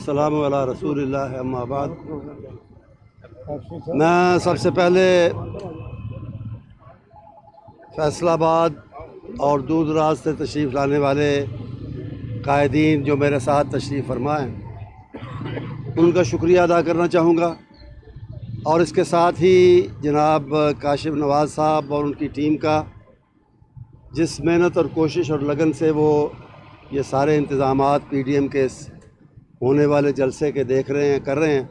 वस्सलाम अला रसूलिल्लाह अम्मा बाद। मैं सबसे पहले फैसलाबाद और दूर दराज से तशरीफ़ लाने वाले कायदीन जो मेरे साथ तशरीफ़ फरमा हैं उनका शुक्रिया अदा करना चाहूँगा, और इसके साथ ही जनाब काशिफ नवाज़ साहब और उनकी टीम का जिस मेहनत और कोशिश और लगन से वो ये सारे इंतज़ामात PDM के होने वाले जलसे के देख रहे हैं, कर रहे हैं,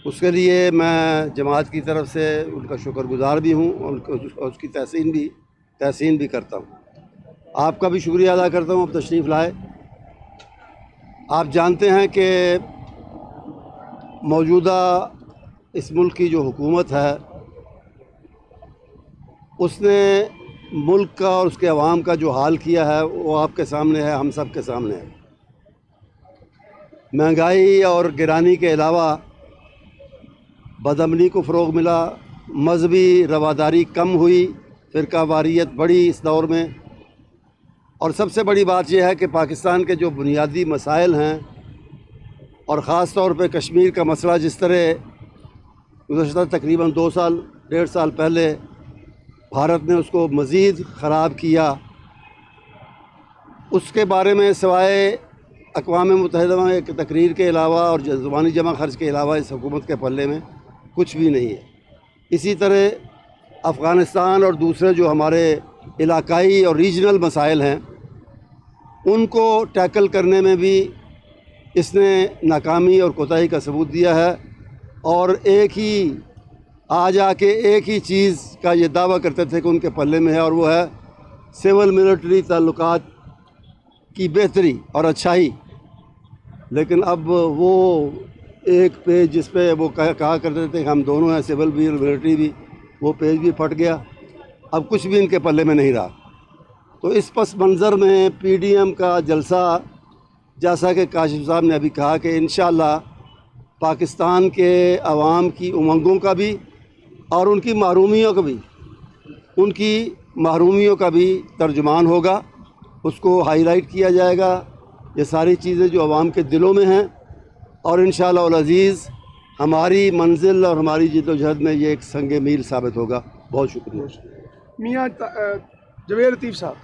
उसके लिए मैं जमात की तरफ से उनका शुक्रगुज़ार भी हूँ और उसकी तहसीन भी करता हूँ। आपका भी शुक्रिया अदा करता हूँ, अब तशरीफ़ लाए। आप जानते हैं कि मौजूदा इस मुल्क की जो हुकूमत है उसने मुल्क का और उसके अवाम का जो हाल किया है वो आपके सामने है, हम सब के सामने है। महंगाई और गिरानी के अलावा बदअमनी को फ़रोग़ मिला, मजहबी रवादारी कम हुई, फ़िरका वारियत बढ़ी इस दौर में, और सबसे बड़ी बात यह है कि पाकिस्तान के जो बुनियादी मसाइल हैं और ख़ास तौर पे कश्मीर का मसला जिस तरह गुज़श्ता तकरीबन 2-1.5 साल पहले भारत ने उसको मज़ीद ख़राब किया, उसके बारे में सिवाय अक़वाम मुत्तहिदा में एक तकरीर के अलावा और ज़ुबानी जमा खर्च के अलावा इस हुकूमत के पल्ले में कुछ भी नहीं है। इसी तरह अफ़ग़ानिस्तान और दूसरे जो हमारे इलाकाई और रीजनल मसाइल हैं उनको टैकल करने में भी इसने नाकामी और कोताही का सबूत दिया है, और एक ही चीज़ का ये दावा करते थे कि उनके पल्ले में है, और वो है सिविल मिलिट्री ताल्लुकात की बेहतरी और अच्छाई। लेकिन अब वो एक पेज जिस पे वो कहा करते थे कि हम दोनों हैं, सिविल भी और मिलिट्री भी, वो पेज भी फट गया, अब कुछ भी इनके पल्ले में नहीं रहा। तो इस पस मंज़र में PDM का जलसा, जैसा कि काशिफ साहब ने अभी कहा कि इंशाअल्लाह पाकिस्तान के अवाम की उमंगों का भी और उनकी महरूमियों का भी तर्जुमान होगा, उसको हाईलाइट किया जाएगा, ये सारी चीज़ें जो अवाम के दिलों में हैं, और इंशाअल्लाह अल अज़ीज़ हमारी मंजिल और हमारी जिद्दोजहद में ये एक संग मील साबित होगा। बहुत शुक्रिया। मियाँ जवेद लतीफ़ साहब।